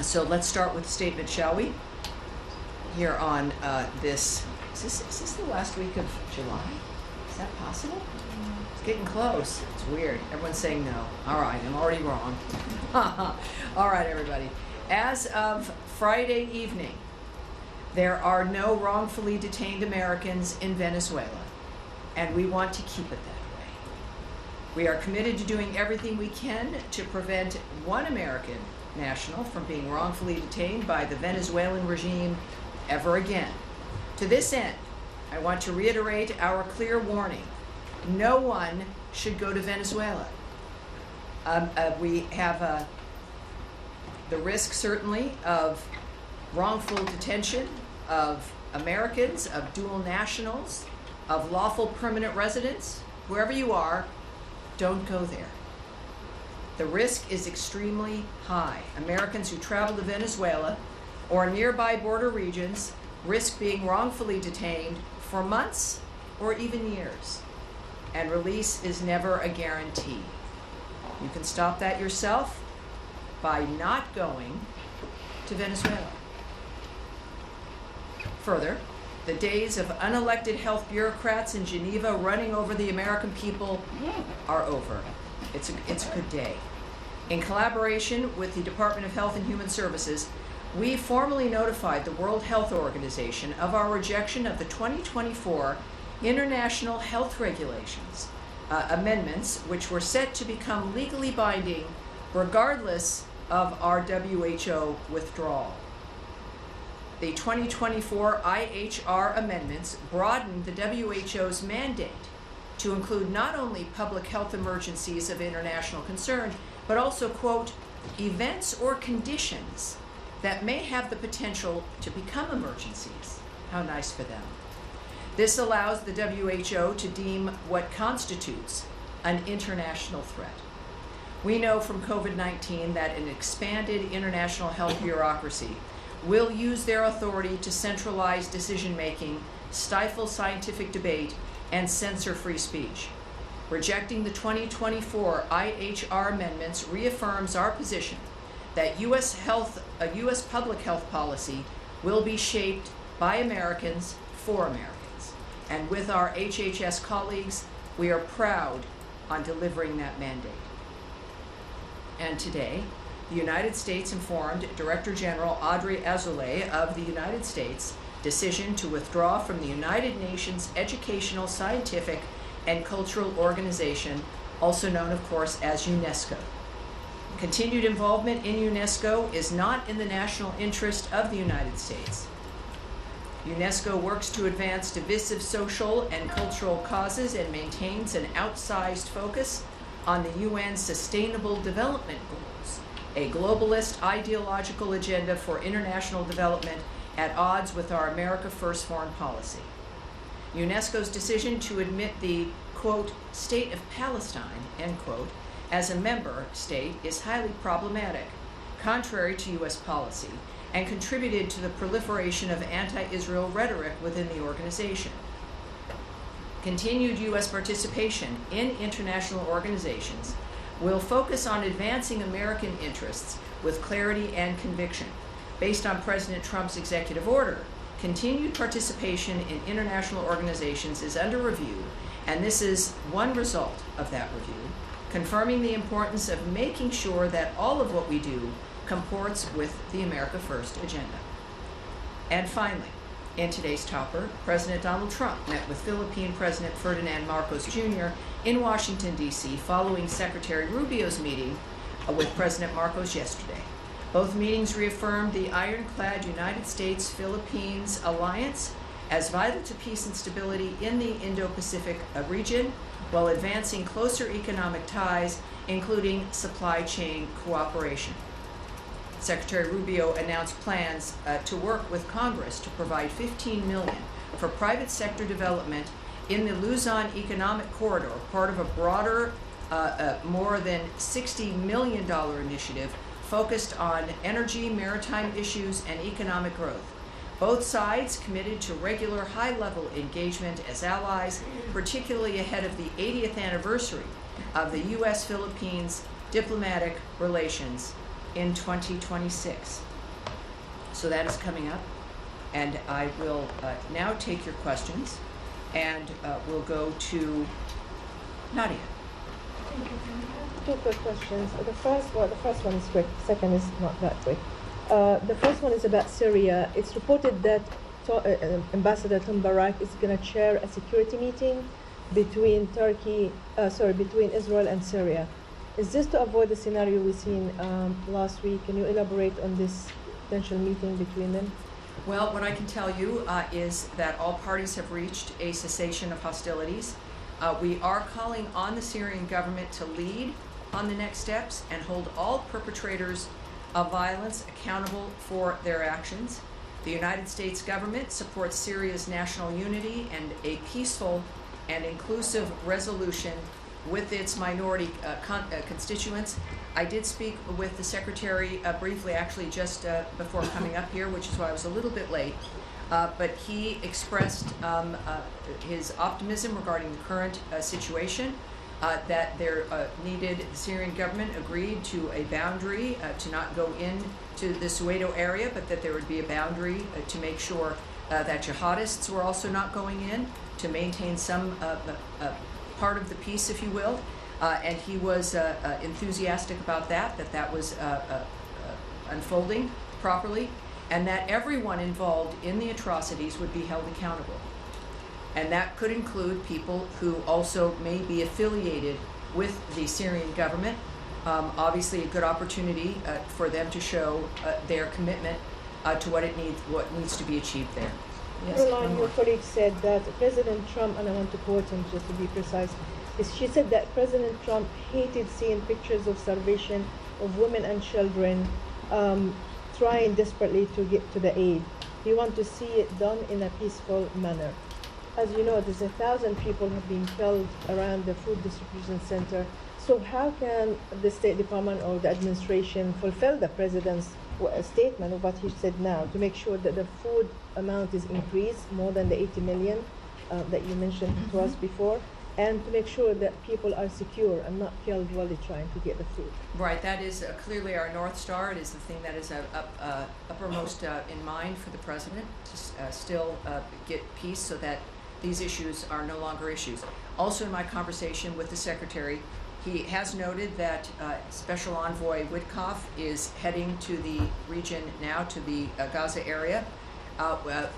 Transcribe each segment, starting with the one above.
So let's start with the statement, shall we? Here on is this the last week of July? Is that possible? It's getting close. It's weird. Everyone's saying no. All right, I'm already wrong. All right, everybody. As of Friday evening, there are no wrongfully detained Americans in Venezuela, and we want to keep it that way. We are committed to doing everything we can to prevent one American national from being wrongfully detained by the Venezuelan regime ever again. To this end, I want to reiterate our clear warning. No one should go to Venezuela. We have the risk, certainly, of wrongful detention of Americans, of dual nationals, of lawful permanent residents. Wherever you are, don't go there. The risk is extremely high. Americans who travel to Venezuela or nearby border regions risk being wrongfully detained for months or even years, and release is never a guarantee. You can stop that yourself by not going to Venezuela. Further, the days of unelected health bureaucrats in Geneva running over the American people are over. It's a good day. In collaboration with the Department of Health and Human Services, we formally notified the World Health Organization of our rejection of the 2024 International Health Regulations amendments, which were set to become legally binding regardless of our WHO withdrawal. The 2024 IHR amendments broadened the WHO's mandate to include not only public health emergencies of international concern, but also, quote, events or conditions that may have the potential to become emergencies. How nice for them. This allows the WHO to deem what constitutes an international threat. We know from COVID-19 that an expanded international health bureaucracy will use their authority to centralize decision-making, stifle scientific debate, and censor free speech. Rejecting the 2024 IHR amendments reaffirms our position that U.S. public health policy will be shaped by Americans for Americans. And with our HHS colleagues, we are proud on delivering that mandate. And today, the United States informed Director General Audrey Azoulay of the United States' decision to withdraw from the United Nations Educational, Scientific, and Cultural Organization, also known, of course, as UNESCO. Continued involvement in UNESCO is not in the national interest of the United States. UNESCO works to advance divisive social and cultural causes and maintains an outsized focus on the UN's Sustainable Development Goals, a globalist ideological agenda for international development at odds with our America First foreign policy. UNESCO's decision to admit the, quote, state of Palestine, end quote, as a member state is highly problematic, contrary to U.S. policy, and contributed to the proliferation of anti-Israel rhetoric within the organization. Continued U.S. participation in international organizations will focus on advancing American interests with clarity and conviction. Based on President Trump's executive order, continued participation in international organizations is under review, and this is one result of that review, confirming the importance of making sure that all of what we do comports with the America First agenda. And finally, in today's topper, President Donald Trump met with Philippine President Ferdinand Marcos Jr. in Washington, D.C., following Secretary Rubio's meeting with President Marcos yesterday. Both meetings reaffirmed the ironclad United States-Philippines alliance as vital to peace and stability in the Indo-Pacific region, while advancing closer economic ties, including supply chain cooperation. Secretary Rubio announced plans to work with Congress to provide $15 million for private sector development in the Luzon Economic Corridor, part of a broader, more than $60 million initiative focused on energy, maritime issues, and economic growth. Both sides committed to regular high-level engagement as allies, particularly ahead of the 80th anniversary of the U.S.-Philippines diplomatic relations in 2026. So that is coming up, and I will now take your questions, and we'll go to Nadia. Two quick questions. The first one is quick. Second is not that quick. The first one is about Syria. It's reported that Ambassador Tom Barak is going to chair a security meeting between between Israel and Syria. Is this to avoid the scenario we seen last week? Can you elaborate on this potential meeting between them? Well, what I can tell you is that all parties have reached a cessation of hostilities. We are calling on the Syrian government to lead on the next steps and hold all perpetrators of violence accountable for their actions. The United States government supports Syria's national unity and a peaceful and inclusive resolution with its minority constituents. I did speak with the Secretary briefly, actually just before coming up here, which is why I was a little bit late. But he expressed his optimism regarding the current situation, that there needed, the Syrian government agreed to a boundary to not go into the Soweto area, but that there would be a boundary to make sure that jihadists were also not going in, to maintain some part of the peace, if you will. And he was enthusiastic about that was unfolding properly, and that everyone involved in the atrocities would be held accountable. And that could include people who also may be affiliated with the Syrian government. Obviously a good opportunity for them to show their commitment to what needs to be achieved there. Yes, Caroline, your colleague said that President Trump, and I want to quote him just to be precise, she said that President Trump hated seeing pictures of starvation of women and children trying desperately to get to the aid. He wants to see it done in a peaceful manner. As you know, there's 1,000 people have been killed around the food distribution center. So how can the State Department or the administration fulfill the president's statement of what he said now to make sure that the food amount is increased more than the 80 million that you mentioned to us before, and to make sure that people are secure and not killed while they're trying to get the food? Right, that is clearly our North Star. It is the thing that is uppermost in mind for the president, to still get peace so that these issues are no longer issues. Also in my conversation with the Secretary, he has noted that Special Envoy Witkoff is heading to the region now, to the Gaza area.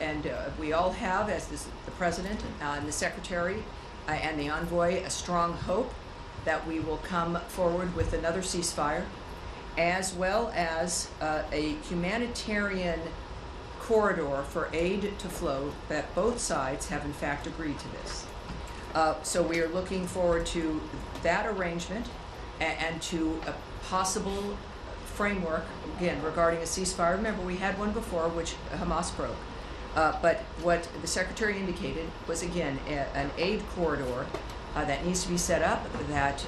And we all have, as the President and the Secretary and the Envoy, a strong hope that we will come forward with another ceasefire, as well as a humanitarian corridor for aid to flow, that both sides have in fact agreed to this. So we are looking forward to that arrangement and to a possible framework, again, regarding a ceasefire. Remember, we had one before, which Hamas broke. But what the Secretary indicated was, again, an aid corridor that needs to be set up, that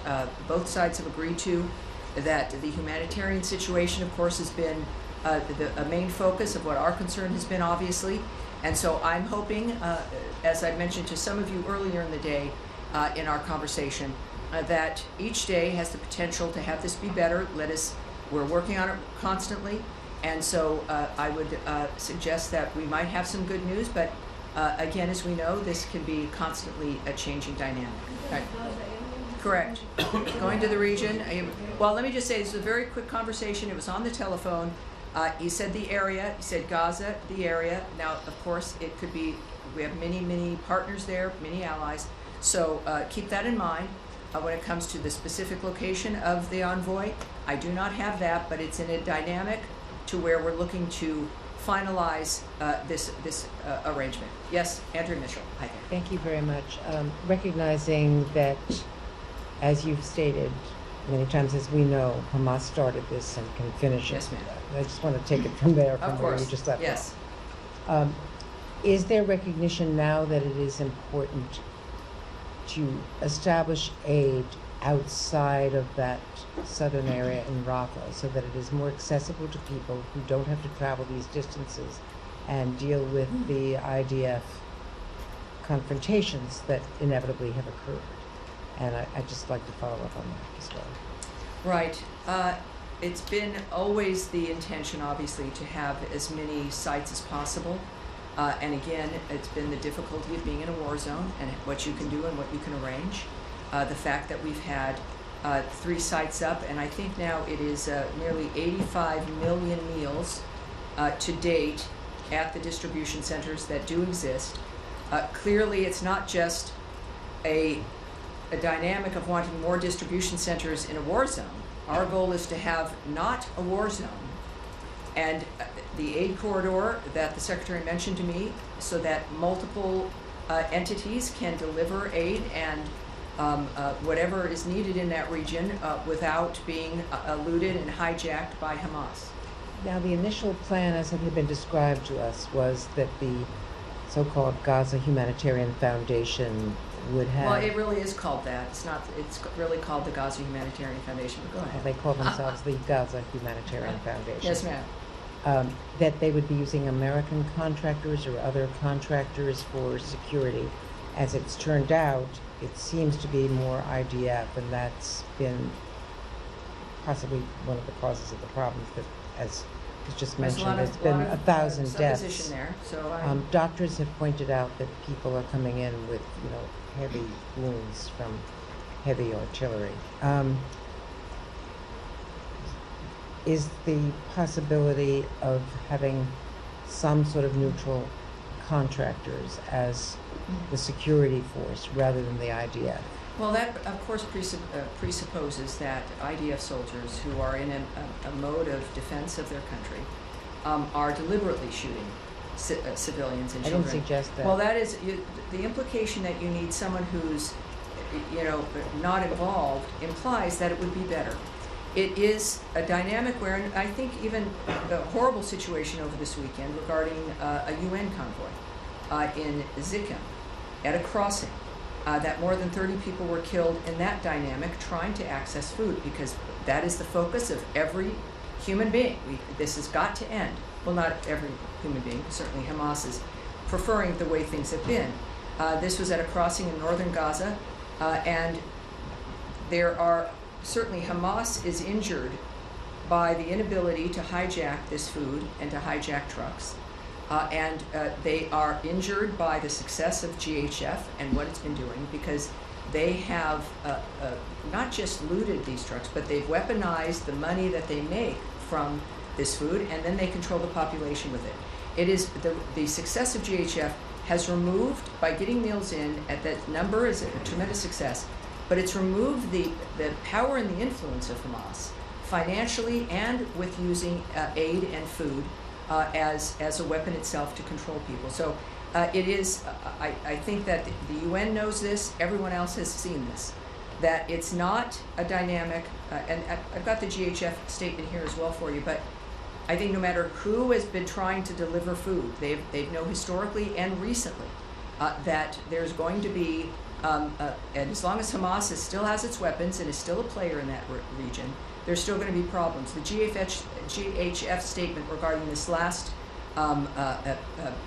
both sides have agreed to, that the humanitarian situation, of course, has been a main focus of what our concern has been, obviously. And so I'm hoping, as I mentioned to some of you earlier in the day in our conversation, that each day has the potential to have this be better. We're working on it constantly. And so I would suggest that we might have some good news, but again, as we know, this can be constantly a changing dynamic. Right. Correct. Going to the region. Well, let me just say, this was a very quick conversation. It was on the telephone. He said the area, he said Gaza, the area. Now, of course, it could be, we have many, many partners there, many allies. So keep that in mind when it comes to the specific location of the envoy. I do not have that, but it's in a dynamic to where we're looking to finalize this arrangement. Yes, Andrew Mitchell. Hi there. Thank you very much. Recognizing that, as you've stated many times, as we know, Hamas started this and can finish it. Yes, ma'am. I just want to take it from there, from Of where course. you just left Yes. off. Is there recognition now that it is important to establish aid outside of that southern area in Rafah so that it is more accessible to people who don't have to travel these distances and deal with the IDF confrontations that inevitably have occurred? And I'd just like to follow up on that as well. Right. it's been always the intention, obviously, to have as many sites as possible. And again, it's been the difficulty of being in a war zone and what you can do and what you can arrange. The fact that we've had 3 sites up, and I think now it is nearly 85 million meals to date at the distribution centers that do exist. Clearly, it's not just a dynamic of wanting more distribution centers in a war zone. Our goal is to have not a war zone. And the aid corridor that the Secretary mentioned to me, so that multiple entities can deliver aid and whatever is needed in that region without being looted and hijacked by Hamas. Now, the initial plan, as it had been described to us, was that the so-called Gaza Humanitarian Foundation would have... Well, it really is called that. It's not. It's really called the Gaza Humanitarian Foundation. But go ahead. They call themselves the Gaza Humanitarian Foundation. Yes, ma'am. That they would be using American contractors or other contractors for security. As it's turned out, it seems to be more IDF, and that's been possibly one of the causes of the problems that, as was just mentioned, there's been 1,000 deaths. Supposition there. So doctors have pointed out that people are coming in with, heavy wounds from heavy artillery. Is the possibility of having some sort of neutral contractors as the security force rather than the IDF? Well, that, of course, presupposes that IDF soldiers who are in a mode of defense of their country are deliberately shooting civilians and children. I didn't suggest that. Well, that is the implication that you need someone who's, not involved implies that it would be better. It is a dynamic where, and I think even the horrible situation over this weekend regarding a UN convoy in Zichem at a crossing, that more than 30 people were killed in that dynamic trying to access food, because that is the focus of every human being. This has got to end. Well, not every human being, certainly Hamas is preferring the way things have been. This was at a crossing in northern Gaza, and there are certainly Hamas is injured by the inability to hijack this food and to hijack trucks. And they are injured by the success of GHF and what it's been doing, because they have not just looted these trucks, but they've weaponized the money that they make from this food, and then they control the population with it. It is the success of GHF has removed, by getting meals in at that number is a tremendous success, but it's removed the power and the influence of Hamas financially and with using aid and food as a weapon itself to control people. So it is, I think that the UN knows this, everyone else has seen this, that it's not a dynamic, and I've got the GHF statement here as well for you, but I think no matter who has been trying to deliver food, they know historically and recently that there's going to be, and as long as Hamas still has its weapons and is still a player in that region, there's still going to be problems. The GHF statement regarding this last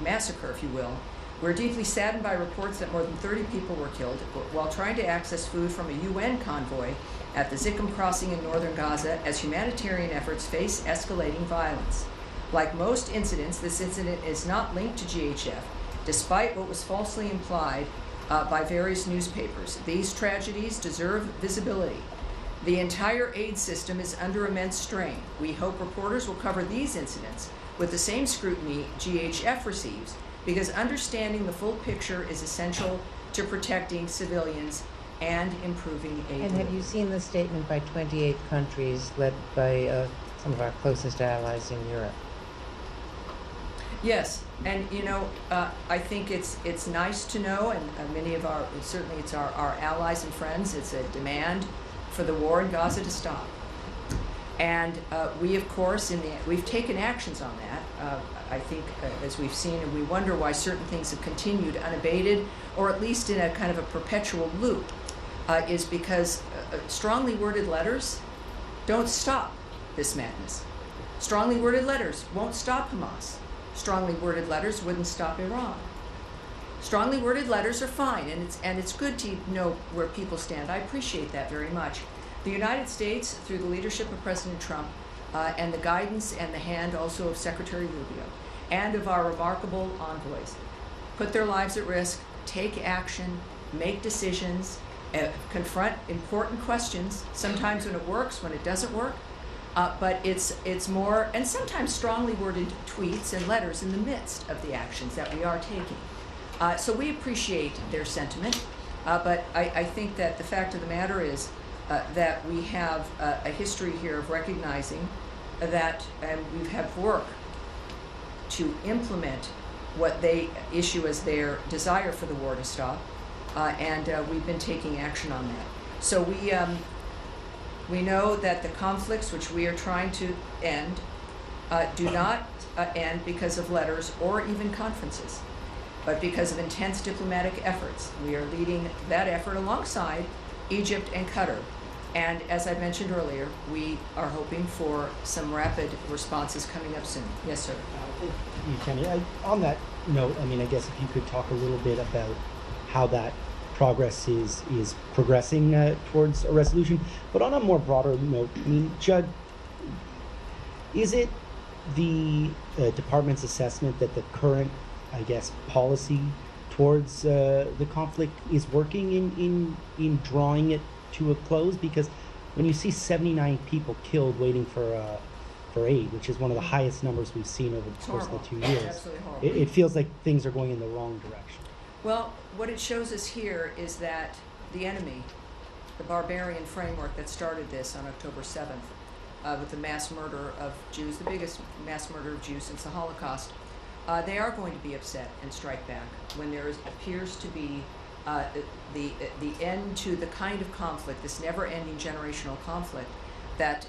massacre, if you will, we're deeply saddened by reports that more than 30 people were killed while trying to access food from a UN convoy at the Zichem crossing in northern Gaza as humanitarian efforts face escalating violence. Like most incidents, this incident is not linked to GHF, despite what was falsely implied by various newspapers. These tragedies deserve visibility. The entire aid system is under immense strain. We hope reporters will cover these incidents with the same scrutiny GHF receives, because understanding the full picture is essential to protecting civilians and improving aid. And have you seen the statement by 28 countries led by some of our closest allies in Europe? Yes, and I think it's nice to know, and many of certainly it's our allies and friends, it's a demand for the war in Gaza to stop. And we, of course, we've taken actions on that, I think, as we've seen, and we wonder why certain things have continued unabated, or at least in a kind of a perpetual loop, is because strongly worded letters don't stop this madness. Strongly worded letters won't stop Hamas. Strongly worded letters wouldn't stop Iran. Strongly worded letters are fine, and it's good to know where people stand. I appreciate that very much. The United States, through the leadership of President Trump, and the guidance and the hand also of Secretary Rubio and of our remarkable envoys, put their lives at risk, take action, make decisions, confront important questions, sometimes when it works, when it doesn't work, but it's more, and sometimes strongly worded tweets and letters in the midst of the actions that we are taking. So we appreciate their sentiment, but I think that the fact of the matter is that we have a history here of recognizing that, and we have work to implement what they issue as their desire for the war to stop, and we've been taking action on that. So we know that the conflicts which we are trying to end do not end because of letters or even conferences, but because of intense diplomatic efforts. We are leading that effort alongside Egypt and Qatar. And as I mentioned earlier, we are hoping for some rapid responses coming up soon. Yes, sir. Thank you, Tammy. On that note, I mean, I guess if you could talk a little bit about how that progress is progressing towards a resolution. But on a more broader note, I mean, Judd, is it the department's assessment that the current, I guess, policy towards the conflict is working in drawing it to a close? Because when you see 79 people killed waiting for aid, which is one of the highest numbers we've seen over the course of the 2 years, Absolutely horrible. it feels like things are going in the wrong direction. Well, what it shows us here is that the enemy, the barbarian framework that started this on October 7th, with the mass murder of Jews, the biggest mass murder of Jews since the Holocaust, they are going to be upset and strike back when there appears to be the end to the kind of conflict, this never-ending generational conflict, that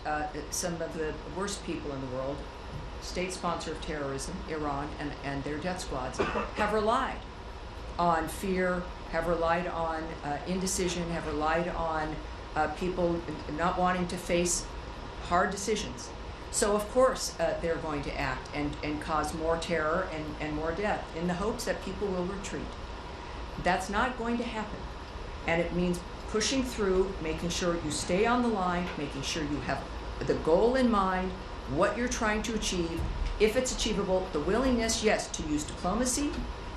some of the worst people in the world, state sponsor of terrorism, Iran, and their death squads, have relied on fear, have relied on indecision, have relied on people not wanting to face hard decisions. So of course they're going to act and cause more terror and more death in the hopes that people will retreat. That's not going to happen. And it means pushing through, making sure you stay on the line, making sure you have the goal in mind, what you're trying to achieve, if it's achievable, the willingness, yes, to use diplomacy,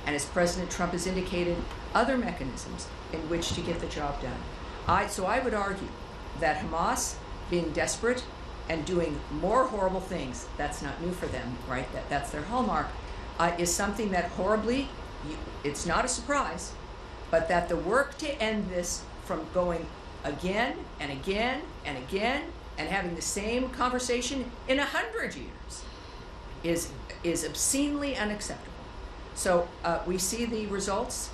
and as President Trump has indicated, other mechanisms in which to get the job done. So I would argue that Hamas, being desperate and doing more horrible things, that's not new for them, right? That's their hallmark, is something that horribly, it's not a surprise, but that the work to end this from going again and again and again and having the same conversation in 100 years is obscenely unacceptable. So we see the results.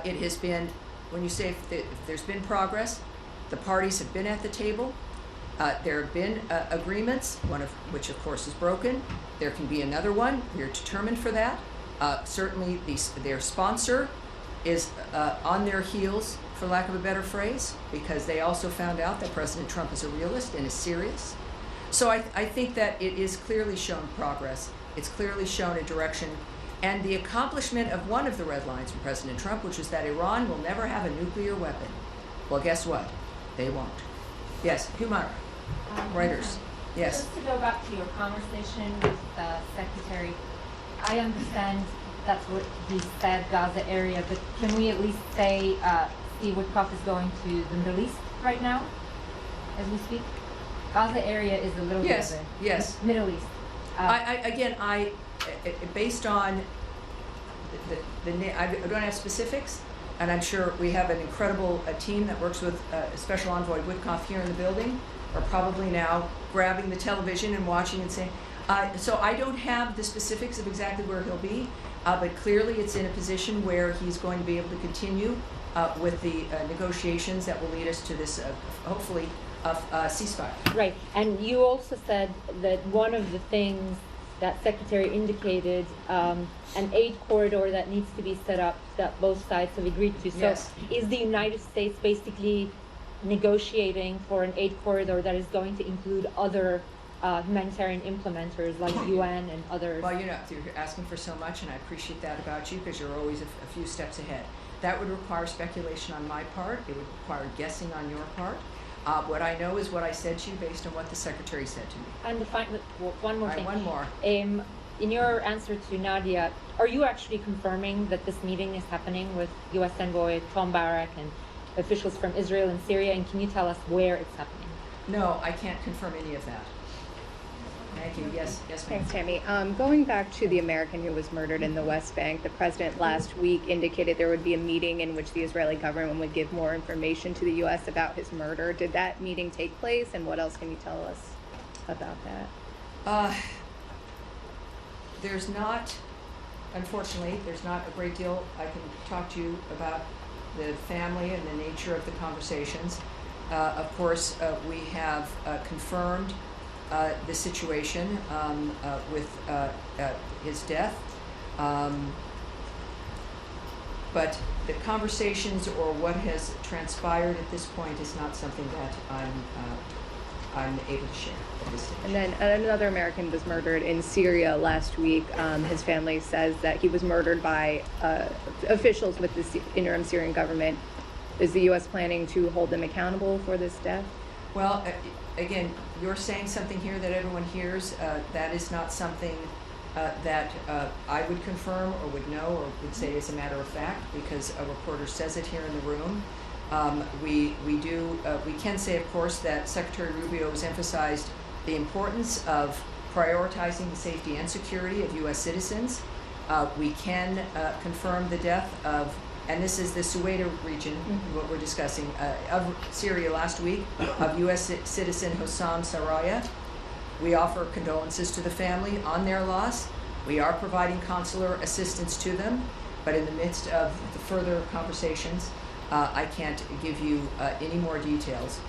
It has been, when you say if there's been progress, the parties have been at the table. There have been agreements, one of which of course is broken. There can be another one. We're determined for that. Certainly their sponsor is on their heels, for lack of a better phrase, because they also found out that President Trump is a realist and is serious. So I think that it is clearly shown progress. It's clearly shown a direction. And the accomplishment of one of the red lines from President Trump, which is that Iran will never have a nuclear weapon. Well, guess what? They won't. Yes, Humara. Reuters. Yes. Just to go back to your conversation with the Secretary, I understand that's what he said, Gaza area, but can we at least say Steve Witkoff is going to the Middle East right now, as we speak? Gaza area is a little bit of the Middle East. Based on I don't have specifics, and I'm sure we have an incredible team that works with Special Envoy Witkoff here in the building, are probably now grabbing the television and watching and saying, so I don't have the specifics of exactly where he'll be, but clearly it's in a position where he's going to be able to continue with the negotiations that will lead us to this, hopefully, ceasefire. Right, and you also said that one of the things that Secretary indicated, an aid corridor that needs to be set up that both sides have agreed to. So Yes. is the United States basically negotiating for an aid corridor that is going to include other humanitarian implementers like UN and others? Well, you're asking for so much, and I appreciate that about you, because you're always a few steps ahead. That would require speculation on my part. It would require guessing on your part. What I know is what I said to you based on what the secretary said to me. And one more All right, thing. one more. In your answer to Nadia, are you actually confirming that this meeting is happening with U.S. Envoy Tom Barak and officials from Israel and Syria? And can you tell us where it's happening? No, I can't confirm any of that. Thank you. Yes, yes, ma'am. Thanks, Tammy. Going back to the American who was murdered in the West Bank, the president last week indicated there would be a meeting in which the Israeli government would give more information to the U.S. about his murder. Did that meeting take place, and what else can you tell us about that? There's not, unfortunately, there's not a great deal I can talk to you about the family and the nature of the conversations. Of course, we have confirmed the situation with his death. But the conversations or what has transpired at this point is not something that I'm able to share at this stage. And then another American was murdered in Syria last week. His family says that he was murdered by officials with the interim Syrian government. Is the U.S. planning to hold them accountable for this death? Well, again, you're saying something here that everyone hears. That is not something that I would confirm or would know or would say as a matter of fact, because a reporter says it here in the room. We can say, of course, that Secretary Rubio has emphasized the importance of prioritizing the safety and security of U.S. citizens. We can confirm the death of, and this is the Suwaida region, what we're discussing, of Syria last week, of U.S. citizen Hossam Saraya. We offer condolences to the family on their loss. We are providing consular assistance to them, but in the midst of the further conversations, I can't give you any more details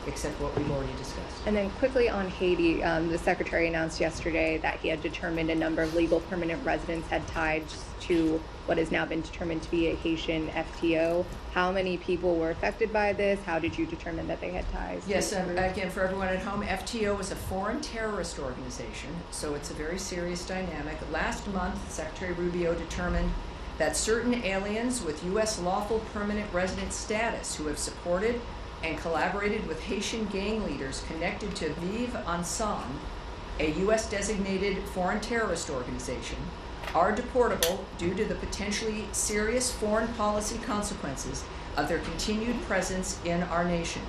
except what we've already discussed. And then quickly on Haiti, the secretary announced yesterday that he had determined a number of legal permanent residents had ties to what has now been determined to be a Haitian FTO. How many people were affected by this? How did you determine that they had ties? Yes, again, for everyone at home, FTO is a foreign terrorist organization, so it's a very serious dynamic. Last month, Secretary Rubio determined that certain aliens with U.S. lawful permanent resident status who have supported and collaborated with Haitian gang leaders connected to Vive Ensemble, a U.S. designated foreign terrorist organization, are deportable due to the potentially serious foreign policy consequences of their continued presence in our nation.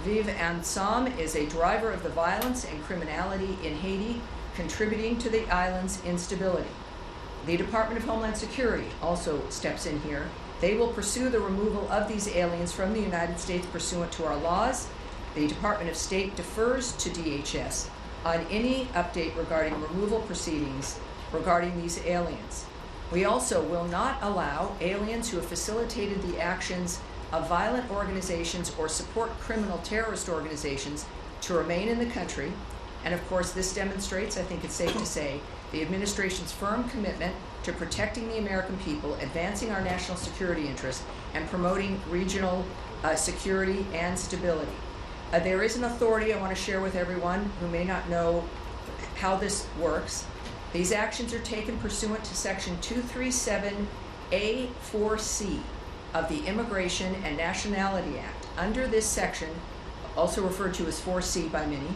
Vive Ensemble is a driver of the violence and criminality in Haiti, contributing to the island's instability. The Department of Homeland Security also steps in here. They will pursue the removal of these aliens from the United States pursuant to our laws. The Department of State defers to DHS on any update regarding removal proceedings regarding these aliens. We also will not allow aliens who have facilitated the actions of violent organizations or support criminal terrorist organizations to remain in the country. And of course, this demonstrates, I think it's safe to say, the administration's firm commitment to protecting the American people, advancing our national security interests, and promoting regional security and stability. There is an authority I want to share with everyone who may not know how this works. These actions are taken pursuant to Section 237A4C of the Immigration and Nationality Act. Under this section, also referred to as 4C by many,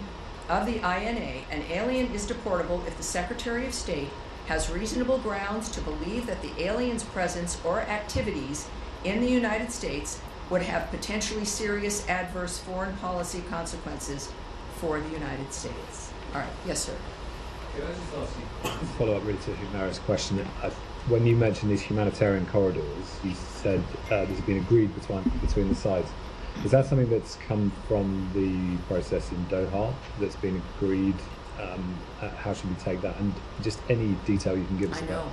of the INA, an alien is deportable if the Secretary of State has reasonable grounds to believe that the alien's presence or activities in the United States would have potentially serious adverse foreign policy consequences for the United States. All right, yes, sir. Can I just ask you to follow up really to Humara's question? When you mentioned these humanitarian corridors, you said these have been agreed between the sides. Is that something that's come from the process in Doha that's been agreed? How should we take that? And just any detail you can give us I about know.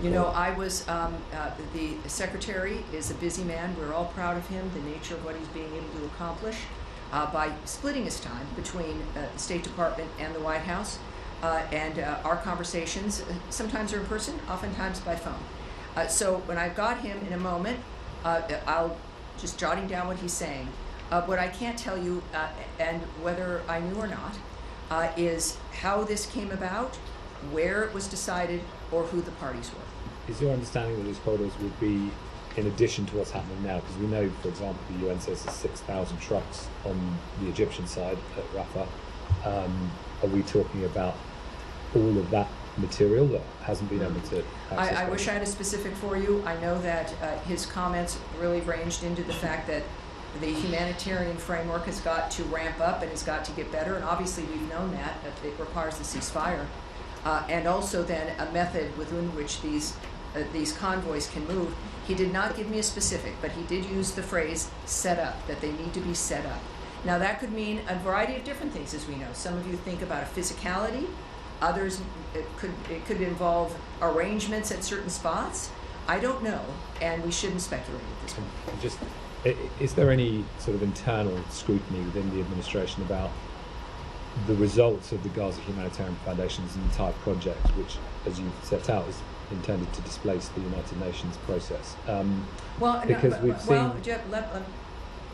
You know, I was, the secretary is a busy man. We're all proud of him, the nature of what he's being able to accomplish by splitting his time between the State Department and the White House. And our conversations sometimes are in person, oftentimes by phone. So when I've got him in a moment, I'll just jotting down what he's saying. What I can't tell you, and whether I knew or not, is how this came about, where it was decided, or who the parties were. Is your understanding that these corridors would be in addition to what's happening now? Because we know, for example, the UN says there's 6,000 trucks on the Egyptian side at Rafah. Are we talking about all of that material that hasn't been able to access? I wish I had a specific for you. I know that his comments really ranged into the fact that the humanitarian framework has got to ramp up and has got to get better, and obviously we've known that it requires a ceasefire, and also then a method within which these convoys can move. He did not give me a specific, but he did use the phrase set up, that they need to be set up. Now that could mean a variety of different things, as we know. Some of you think about a physicality, others it could involve arrangements at certain spots. I don't know, and we shouldn't speculate at this point. Just, is there any sort of internal scrutiny within the administration about the results of the Gaza Humanitarian Foundation's entire project, which, as you set out, is intended to displace the United Nations process?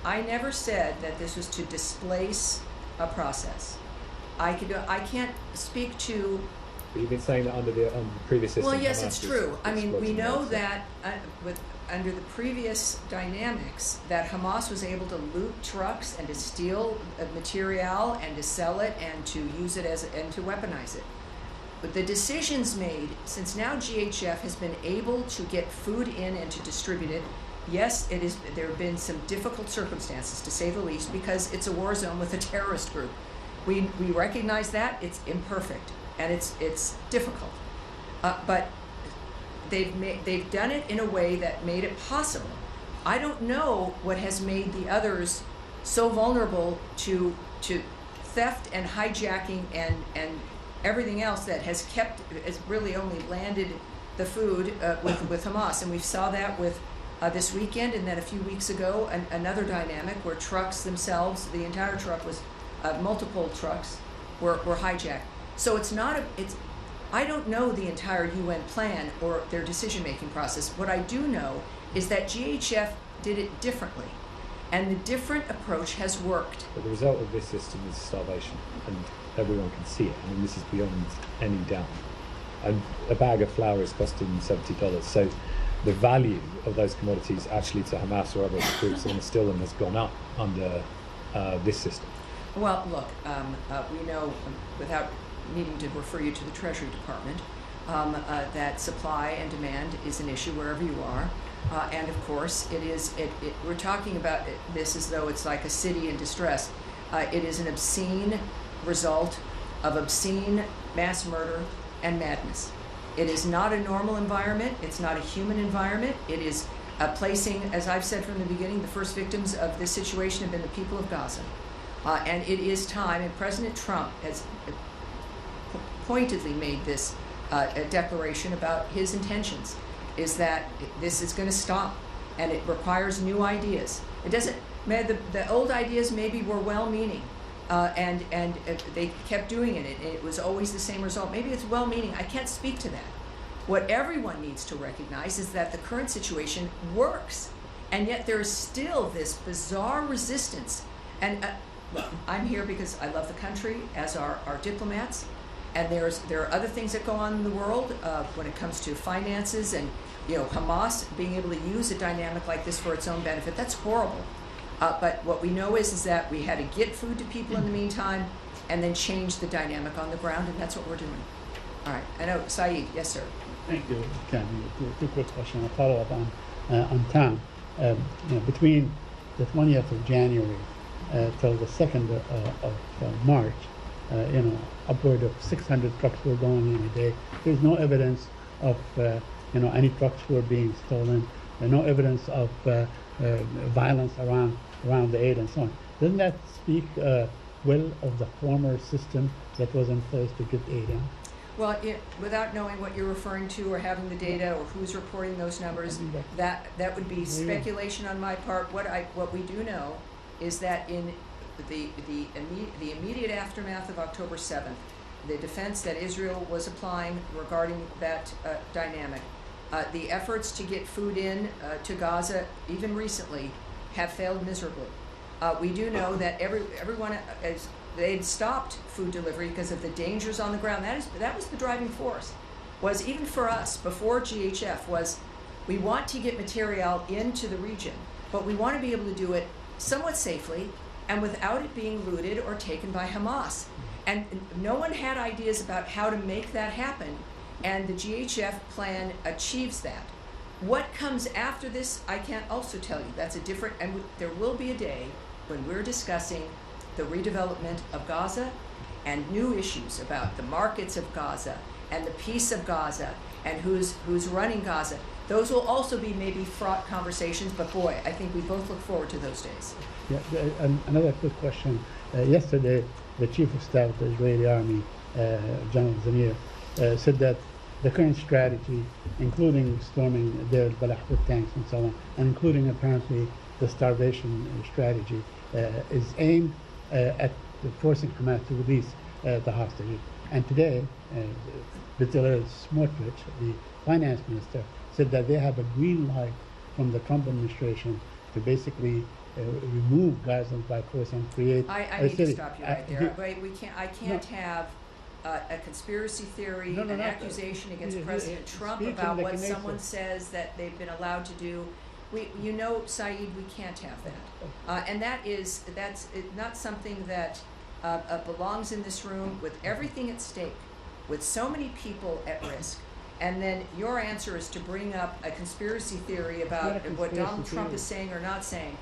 I never said that this was to displace a process. I can't speak to. But you've been saying that under the previous system. Well, yes, Hamas it's true. I mean, we exploiting know that. under the previous dynamics, that Hamas was able to loot trucks and to steal material and to sell it and to use it and to weaponize it. But the decisions made, since now GHF has been able to get food in and to distribute it, yes, there have been some difficult circumstances, to say the least, because it's a war zone with a terrorist group. We recognize that. It's imperfect and it's difficult, but they've done it in a way that made it possible. I don't know what has made the others so vulnerable to theft and hijacking and everything else that has really only landed the food with Hamas, and we saw that with this weekend, and then a few weeks ago another dynamic where trucks themselves, the entire truck was multiple trucks were hijacked. So I don't know the entire UN plan or their decision-making process. What I do know is that GHF did it differently, and the different approach has worked. But the result of this system is starvation, and everyone can see it. I mean, this is beyond any doubt. And a bag of flour is costing $70. So the value of those commodities actually to Hamas or other groups in Still has gone up under this system. Well, look, we know, without needing to refer you to the Treasury Department, that supply and demand is an issue wherever you are. And of course, we're talking about this as though it's like a city in distress. It is an obscene result of obscene mass murder and madness. It is not a normal environment. It's not a human environment. It is placing, as I've said from the beginning, the first victims of this situation have been the people of Gaza. And it is time, and President Trump has pointedly made this declaration about his intentions, is that this is going to stop, and it requires new ideas. It doesn't, the old ideas maybe were well-meaning, and they kept doing it. It was always the same result. Maybe it's well-meaning. I can't speak to that. What everyone needs to recognize is that the current situation works, and yet there is still this bizarre resistance. And look, I'm here because I love the country, as are our diplomats, and there are other things that go on in the world when it comes to finances and Hamas being able to use a dynamic like this for its own benefit. That's horrible. But what we know is that we had to get food to people in the meantime and then change the dynamic on the ground, and that's what we're doing. All right. I know, Saeed. Yes, sir. Thank you, Tammy. Two quick questions. A follow-up on Tom. Between the 20th of January till the 2nd of March, upward of 600 trucks were going in a day. There's no evidence of any trucks were being stolen. No evidence of violence around the aid and so on. Doesn't that speak well of the former system that was in place to get aid in? Well, without knowing what you're referring to or having the data or who's reporting those numbers, that would be speculation on my part. What we do know is that in the immediate aftermath of October 7th, the defense that Israel was applying regarding that dynamic, the efforts to get food in to Gaza, even recently, have failed miserably. We do know that everyone they'd stopped food delivery because of the dangers on the ground. That was the driving force. Was even for us before GHF was We want to get material into the region, but we want to be able to do it somewhat safely and without it being looted or taken by Hamas. And no one had ideas about how to make that happen, and the GHF plan achieves that. What comes after this, I can't also tell you. That's a different, and there will be a day when we're discussing the redevelopment of Gaza and new issues about the markets of Gaza and the peace of Gaza and who's running Gaza. Those will also be maybe fraught conversations, but boy, I think we both look forward to those days. Yeah, another quick question. Yesterday, the Chief of Staff of the Israeli Army, General Zamir, said that the current strategy, including storming Deir al-Balah with tanks and so on, and including apparently the starvation strategy, is aimed at forcing Hamas to release the hostages. And today, Bezalel Smotrich, the finance minister, said that they have a green light from the Trump administration to basically remove Gaza by force and create I a need city. to stop you right there. I can't have a conspiracy theory, an accusation against President Trump about what someone says that they've been allowed to do. You know, Saeed, we can't have that. And that's not something that belongs in this room with everything at stake, with so many people at risk. And then your answer is to bring up a conspiracy theory about what Donald Trump is saying or not saying.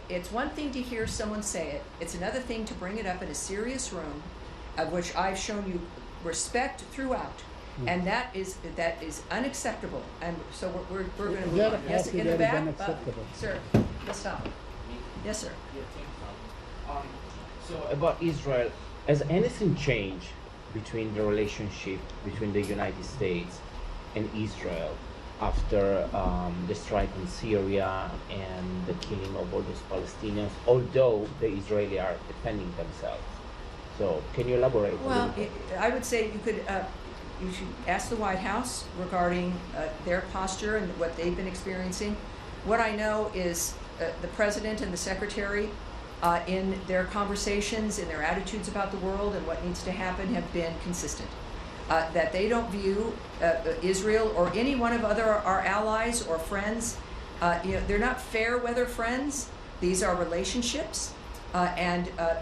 It's one thing to hear someone say it. It's another thing to bring it up in a serious room, of which I've shown you respect throughout. And that is unacceptable. And so we're going to move on. Yes, in the back, sir. Let's stop. Yes, sir. So about Israel, has anything changed between the relationship between the United States and Israel after the strike in Syria and the killing of all those Palestinians, although the Israelis are defending themselves? So can you elaborate? Well, I would say you should ask the White House regarding their posture and what they've been experiencing. What I know is the President and the Secretary in their conversations, in their attitudes about the world and what needs to happen have been consistent. That they don't view Israel or any one of our allies or friends, they're not fair weather friends. These are relationships.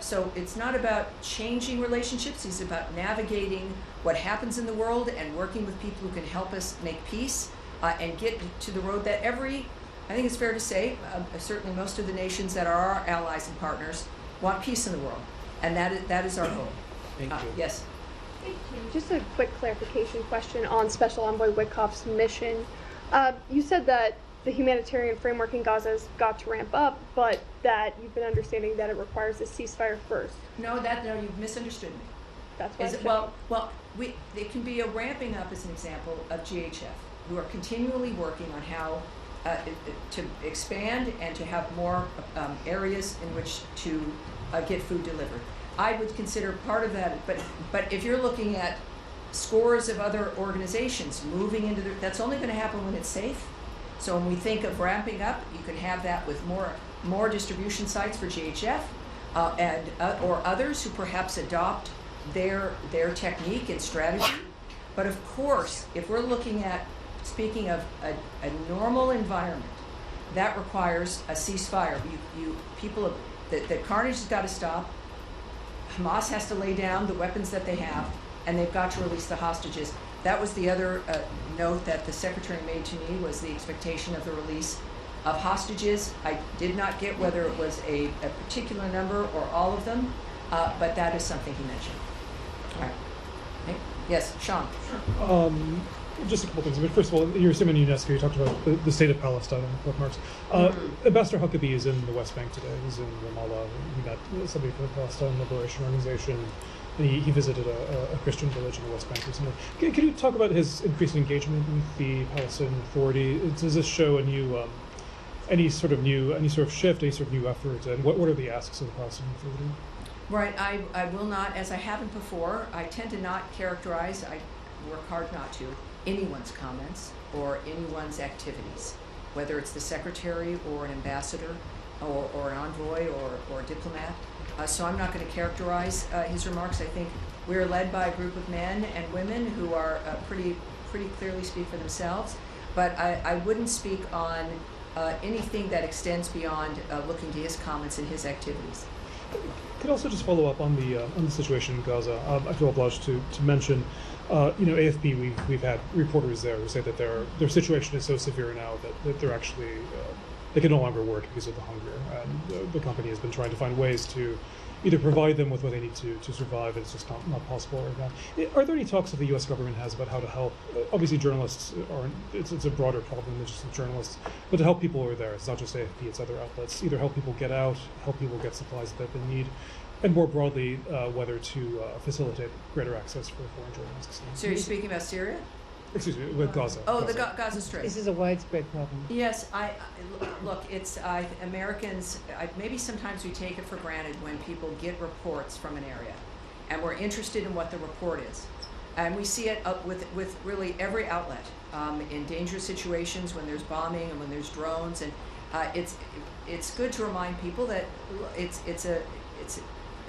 So it's not about changing relationships. It's about navigating what happens in the world and working with people who can help us make peace and get to the road that I think it's fair to say, certainly most of the nations that are our allies and partners want peace in the world. And that is our goal. Thank you. Yes. Just a quick clarification question on Special Envoy Witkoff's mission. You said that the humanitarian framework in Gaza has got to ramp up, but that you've been understanding that it requires a ceasefire first. No, you've misunderstood me. That's what it can be a ramping up as an example of GHF, who are continually working on how to expand and to have more areas in which to get food delivered. I would consider part of that, but if you're looking at scores of other organizations moving into that's only going to happen when it's safe. So when we think of ramping up, you can have that with more distribution sites for GHF or others who perhaps adopt their technique and strategy. But of course, if we're looking at speaking of a normal environment, that requires a ceasefire. The carnage has got to stop. Hamas has to lay down the weapons that they have, and they've got to release the hostages. That was the other note that the Secretary made to me, was the expectation of the release of hostages. I did not get whether it was a particular number or all of them, but that is something he mentioned. All right. Okay. Yes, Sean. Sure. Just a couple things. I mean, first of all, you're assuming UNESCO, you talked about the state of Palestine and bookmarks. Ambassador Huckabee is in the West Bank today. He's in Ramallah. He met somebody from the Palestine Liberation Organization. And he visited a Christian village in the West Bank recently. Can you talk about his increased engagement with the Palestinian Authority? Does this show any sort of shift, any sort of new effort, and what are the asks of the Palestinian Authority? Right. I will not, as I haven't before, I tend to not characterize, I work hard not to, anyone's comments or anyone's activities, whether it's the secretary or an ambassador or an envoy or a diplomat. So I'm not going to characterize his remarks. I think we're led by a group of men and women who are pretty clearly speak for themselves. but I wouldn't speak on anything that extends beyond looking to his comments and his activities. Could also just follow up on the situation in Gaza. I feel obliged to mention, AFP. We've had reporters there who say that their situation is so severe now that they're actually they can no longer work because of the hunger, and the company has been trying to find ways to either provide them with what they need to survive. It's just not possible right now. Are there any talks that the U.S. government has about how to help? Obviously, journalists aren't. It's a broader problem than just the journalists, but to help people who are there. It's not just AFP; it's other outlets. Either help people get out, help people get supplies that they need, and more broadly, whether to facilitate greater access for foreign journalists. So you're speaking about Syria? Excuse me, with Gaza. Oh, Gaza. the Gaza Strip. This is a widespread problem. Yes, look. It's Americans. Maybe sometimes we take it for granted when people get reports from an area, and we're interested in what the report is, and we see it up with really every outlet in dangerous situations when there's bombing and when there's drones, and it's good to remind people that it's a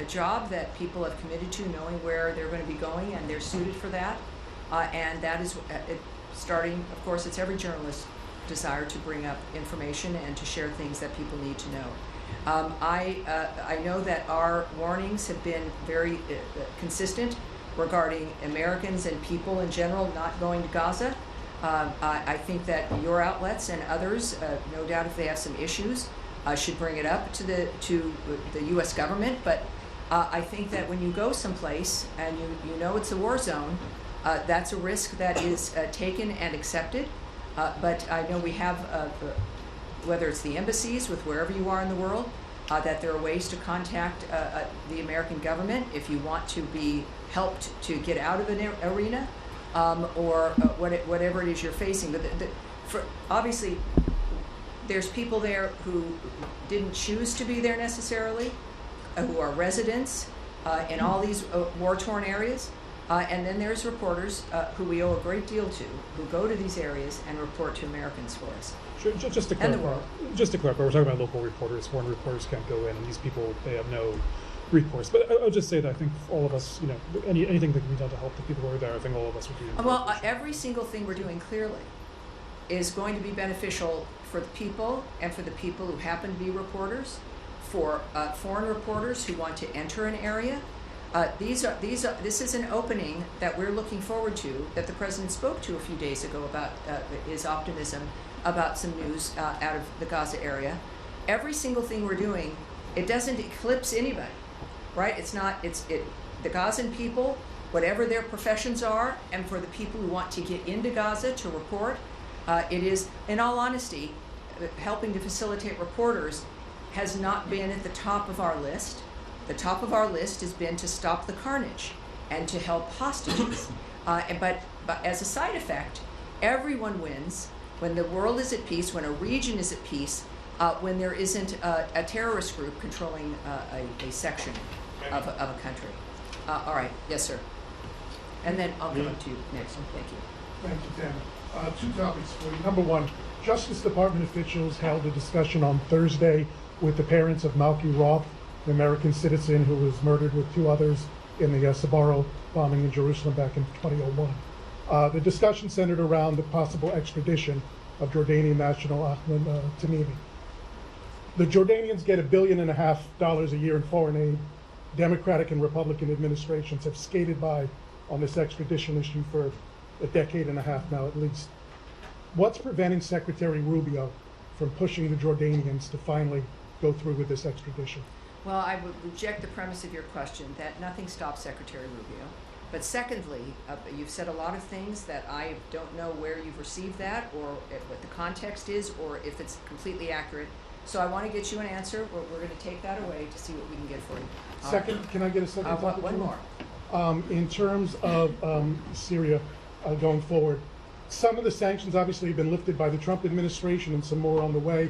job that people have committed to, knowing where they're going to be going, and they're suited for that. And that is starting, of course, it's every journalist's desire to bring up information and to share things that people need to know. I know that our warnings have been very consistent regarding Americans and people in general not going to Gaza. I think that your outlets and others, no doubt if they have some issues, should bring it up to the U.S. government. But I think that when you go someplace and you know it's a war zone, that's a risk that is taken and accepted, but I know we have, whether it's the embassies with wherever you are in the world, that there are ways to contact the American government if you want to be helped to get out of an arena, or whatever it is you're facing. But obviously, there's people there who didn't choose to be there necessarily, who are residents in all these war-torn areas. And then there's reporters who we owe a great deal to, who go to these areas and report to Americans for us. Sure, just to clarify, we're talking about local reporters. Foreign reporters can't go in, and these people, they have no recourse. But I'll just say that I think all of us, anything that can be done to help the people who are there, I think all of us would be. Well, every single thing we're doing clearly is going to be beneficial for the people and for the people who happen to be reporters, for foreign reporters who want to enter an area. This is an opening that we're looking forward to, that the president spoke to a few days ago about his optimism about some news out of the Gaza area. Every single thing we're doing, it doesn't eclipse anybody, right? The Gazan people, whatever their professions are, and for the people who want to get into Gaza to report, it is, in all honesty, helping to facilitate reporters has not been at the top of our list. The top of our list has been to stop the carnage and to help hostages. But as a side effect, everyone wins when the world is at peace, when a region is at peace, when there isn't a terrorist group controlling a section of a country. All right, yes, sir. And then I'll come up to you next. Thank you. Thank you, Tammy. Two topics for you. Number one, Justice Department officials held a discussion on Thursday with the parents of Malky Roth, the American citizen who was murdered with two others in the Sbarro bombing in Jerusalem back in 2001. The discussion centered around the possible extradition of Jordanian national Ahmed Tamimi. The Jordanians get $1.5 billion a year in foreign aid. Democratic and Republican administrations have skated by on this extradition issue for a decade and a half now at least. What's preventing Secretary Rubio from pushing the Jordanians to finally go through with this extradition? Well, I would reject the premise of your question that nothing stops Secretary Rubio. But secondly, you've said a lot of things that I don't know where you've received that, or what the context is, or if it's completely accurate. So I want to get you an answer. We're going to take that away to see what we can get for you. Second, can I get a second? One more. In terms of Syria going forward, some of the sanctions obviously have been lifted by the Trump administration and some more on the way.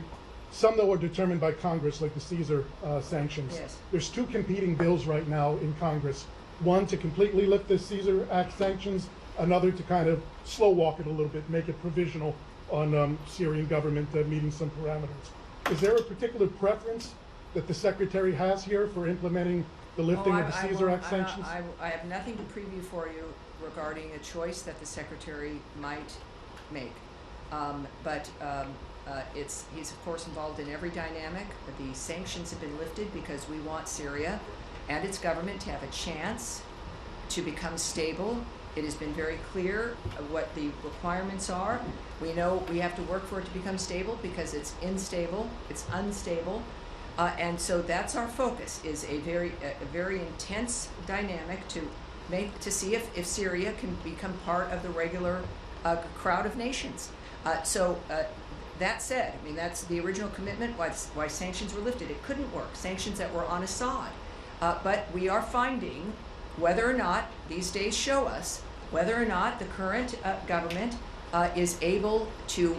Some, though, are determined by Congress, like the Caesar sanctions. Yes. There's two competing bills right now in Congress. One to completely lift the Caesar Act sanctions, another to kind of slow walk it a little bit, make it provisional on Syrian government meeting some parameters. Is there a particular preference that the Secretary has here for implementing the lifting of the Caesar Act sanctions? I have nothing to preview for you regarding a choice that the Secretary might make. He's of course involved in every dynamic. The sanctions have been lifted because we want Syria and its government to have a chance to become stable. It has been very clear what the requirements are. We know we have to work for it to become stable because it's unstable, and so that's our focus, is a very intense dynamic to see if Syria can become part of the regular crowd of nations. That said, I mean, that's the original commitment, why sanctions were lifted. It couldn't work, sanctions that were on Assad. But we are finding whether or not, these days show us, whether or not the current government is able to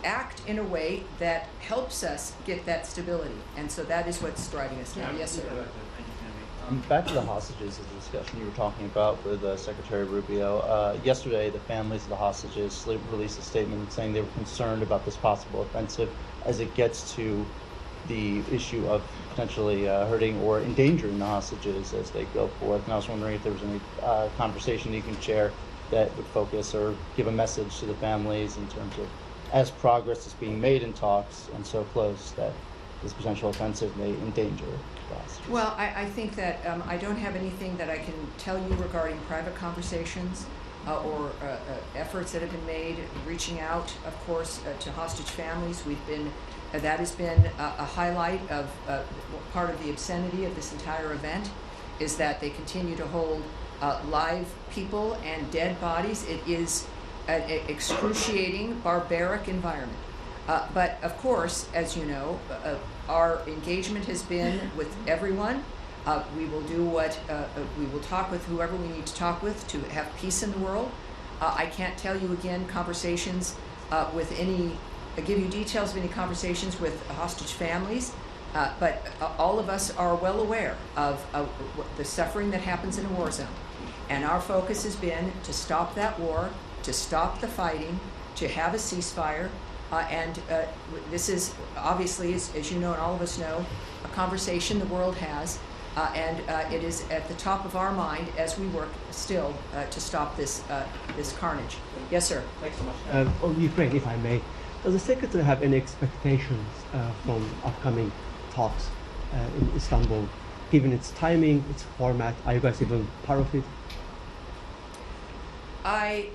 act in a way that helps us get that stability. And so that is what's driving us now. Yes, sir. Back to the hostages, the discussion you were talking about with Secretary Rubio. Yesterday, the families of the hostages released a statement saying they were concerned about this possible offensive as it gets to the issue of potentially hurting or endangering the hostages as they go forth. And I was wondering if there was any conversation you can share that would focus or give a message to the families in terms of, as progress is being made in talks and so close, that this potential offensive may endanger the hostages. Well, I think that I don't have anything that I can tell you regarding private conversations or efforts that have been made, reaching out, of course, to hostage families. That has been a highlight of part of the obscenity of this entire event, is that they continue to hold live people and dead bodies. It is an excruciating, barbaric environment. But of course, as you know, our engagement has been with everyone. We will do we will talk with whoever we need to talk with to have peace in the world. I can't tell you again conversations give you details of any conversations with hostage families, but all of us are well aware of the suffering that happens in a war zone. And our focus has been to stop that war, to stop the fighting, to have a ceasefire. This is obviously, as you know and all of us know, a conversation the world has, and it is at the top of our mind as we work still to stop this carnage. Yes, sir. Thanks so much. On Ukraine, if I may, does the Secretary have any expectations from upcoming talks in Istanbul, given its timing, its format? Are you guys even part of it? I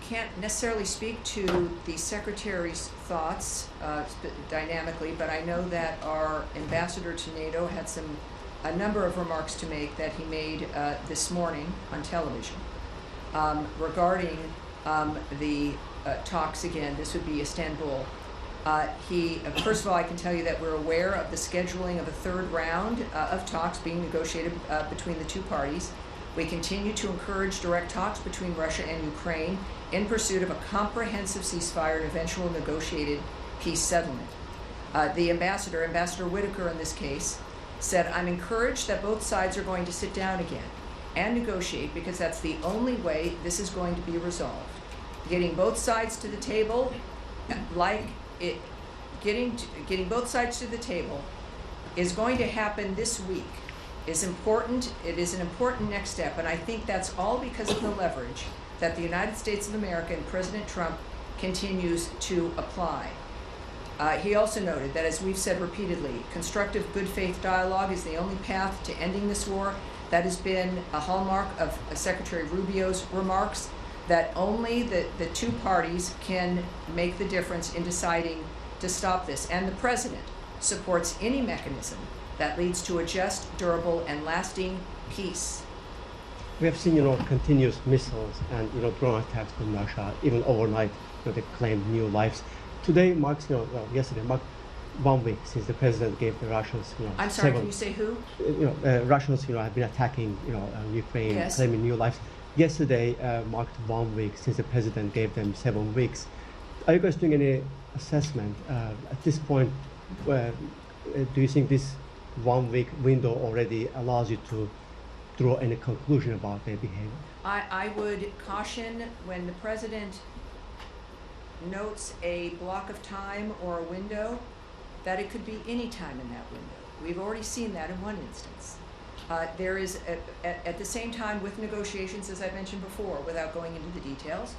can't necessarily speak to the Secretary's thoughts dynamically, but I know that our ambassador to NATO had a number of remarks to make that he made this morning on television regarding the talks. Again, this would be Istanbul. First of all, I can tell you that we're aware of the scheduling of a third round of talks being negotiated between the two parties. We continue to encourage direct talks between Russia and Ukraine in pursuit of a comprehensive ceasefire and eventual negotiated peace settlement. The Ambassador Whitaker in this case, said, "I'm encouraged that both sides are going to sit down again and negotiate, because that's the only way this is going to be resolved. Getting both sides to the table, getting both sides to the table is going to happen this week. Is important. It is an important next step, and I think that's all because of the leverage that the United States of America and President Trump continues to apply." He also noted that, as we've said repeatedly, constructive good faith dialogue is the only path to ending this war. That has been a hallmark of Secretary Rubio's remarks, that only the two parties can make the difference in deciding to stop this. And the President supports any mechanism that leads to a just, durable, and lasting peace. We have seen, continuous missiles and, drone attacks from Russia, even overnight, they claimed new lives. Today marks, yesterday marked 1 week since the president gave the Russians, I'm sorry, can you say who? Russians, have been attacking, Ukraine, Yes. claiming new lives. Yesterday marked 1 week since the president gave them 7 weeks. Are you guys doing any assessment at this point? Do you think this 1 week window already allows you to draw any conclusion about their behavior? I would caution, when the president notes a block of time or a window, that it could be any time in that window. We've already seen that in one instance. There is, at the same time, with negotiations, as I mentioned before, without going into the details,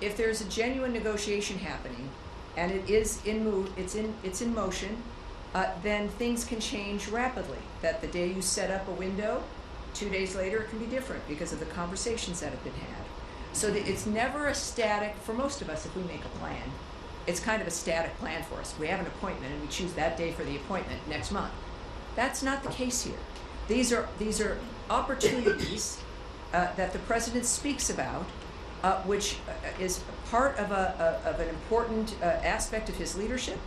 if there's a genuine negotiation happening, and it is it's in motion, then things can change rapidly. That the day you set up a window, 2 days later it can be different because of the conversations that have been had. So that it's never a static, for most of us, if we make a plan, it's kind of a static plan for us. We have an appointment and we choose that day for the appointment next month. That's not the case here. These are opportunities that the president speaks about, which is part of an important aspect of his leadership,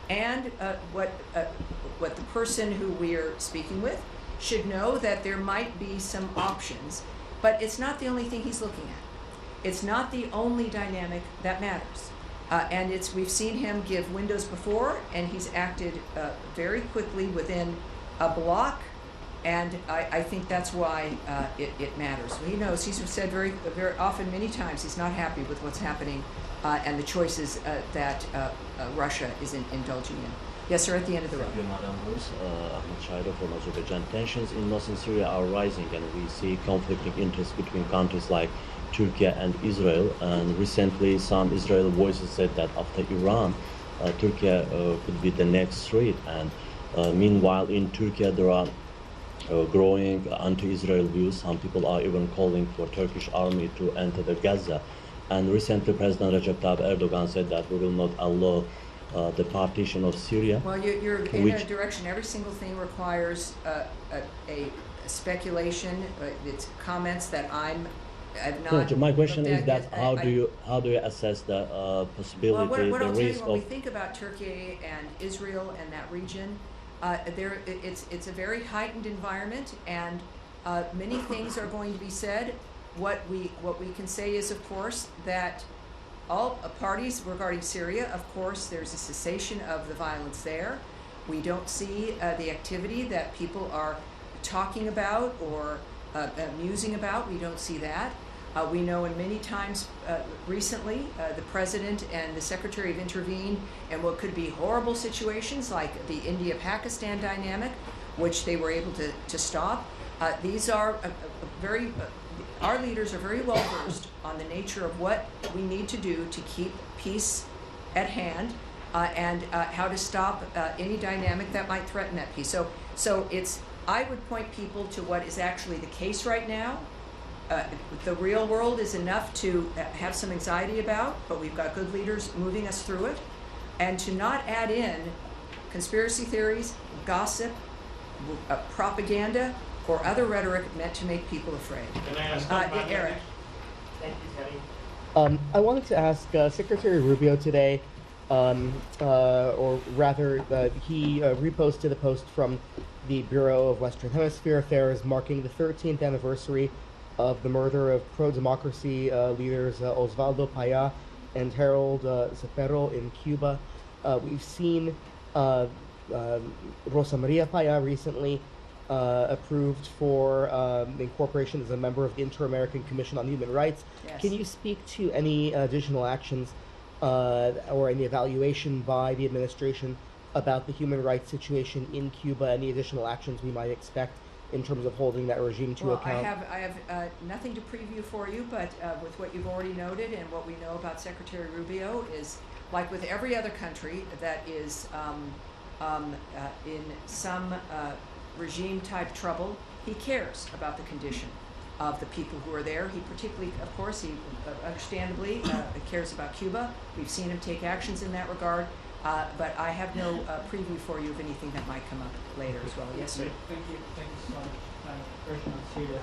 and what the person who we're speaking with should know, that there might be some options, but it's not the only thing he's looking at. It's not the only dynamic that matters. And we've seen him give windows before, and he's acted very quickly within a block, and I think that's why it matters. He knows, he's said very often, many times, he's not happy with what's happening and the choices that Russia is indulging in. Yes, sir, at the end of the row. Thank you, Madam Bruce. Ahmed Shaido from Azerbaijan. Tensions in northern Syria are rising, and we see conflicting interests between countries like Turkey and Israel. And recently, some Israeli voices said that after Iran, Turkey could be the next threat. And meanwhile, in Turkey, there are growing anti-Israel views. Some people are even calling for Turkish army to enter the Gaza. And recently, President Recep Tayyip Erdogan said that we will not allow the partition of Syria. Well, you're in a direction. Every single thing requires a speculation. It's comments that I've not. No, my question is that how do you assess the possibility, what the I'll tell you, risk when we of? think about Turkey and Israel and that region, it's a very heightened environment, and many things are going to be said. What we can say is, of course, that all parties regarding Syria, of course, there's a cessation of the violence there. We don't see the activity that people are talking about or musing about. We don't see that. We know in many times recently, the president and the secretary have intervened in what could be horrible situations like the India-Pakistan dynamic, which they were able to stop. These are our leaders are very well versed on the nature of what we need to do to keep peace at hand and how to stop any dynamic that might threaten that peace. So I would point people to what is actually the case right now. The real world is enough to have some anxiety about, but we've got good leaders moving us through it. And to not add in conspiracy theories, gossip, propaganda, or other rhetoric meant to make people afraid. Can I ask Eric? Thank you, Teddy. I wanted to ask Secretary Rubio today, or rather, he reposted a post from the Bureau of Western Hemisphere Affairs marking the 13th anniversary of the murder of pro-democracy leaders Osvaldo Paya and Harold Cepero in Cuba. We've seen Rosa Maria Paya recently approved for incorporation as a member of the Inter-American Commission on Human Rights. Yes. Can you speak to any additional actions or any evaluation by the administration about the human rights situation in Cuba, any additional actions we might expect in terms of holding that regime to account? I have nothing to preview for you, but with what you've already noted and what we know about Secretary Rubio is, like with every other country that is in some regime-type trouble, he cares about the condition of the people who are there. He particularly, of course, he understandably cares about Cuba. We've seen him take actions in that regard. But I have no preview for you of anything that might come up later as well. Yes, sir. Thank you so much. Question on Syria.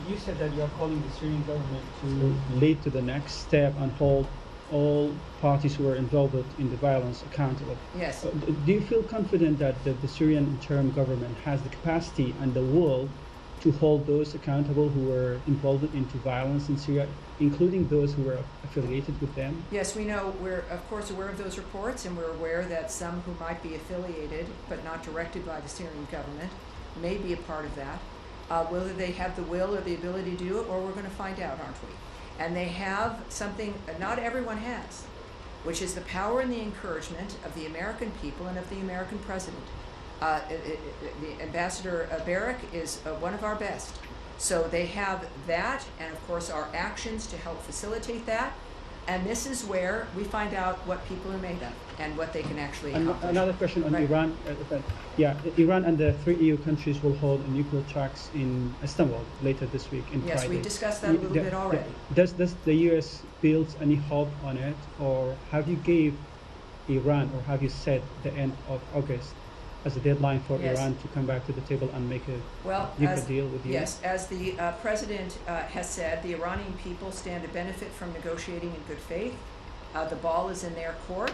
You said that you are calling the Syrian government to lead to the next step and hold all parties who are involved in the violence accountable. Yes. Do you feel confident that the Syrian interim government has the capacity and the will to hold those accountable who were involved into violence in Syria, including those who were affiliated with them? Yes, we know. We're, of course, aware of those reports, and we're aware that some who might be affiliated but not directed by the Syrian government may be a part of that. Whether they have the will or the ability to do it, or we're going to find out, aren't we? And they have something not everyone has, which is the power and the encouragement of the American people and of the American president. The Ambassador Barrack is one of our best. So they have that, and of course our actions to help facilitate that. And this is where we find out what people are made of and what they can actually accomplish. Another question on Right. Iran. Iran and the 3 EU countries will hold a nuclear talks in Istanbul later this week. Yes, Friday. we discussed that a little bit already. Does the U.S. build any hope on it, or have you gave Iran, or have you set the end of August as a deadline for Yes. Iran to come back to the table and make a nuclear deal with you? Yes, as the president has said, the Iranian people stand to benefit from negotiating in good faith. The ball is in their court.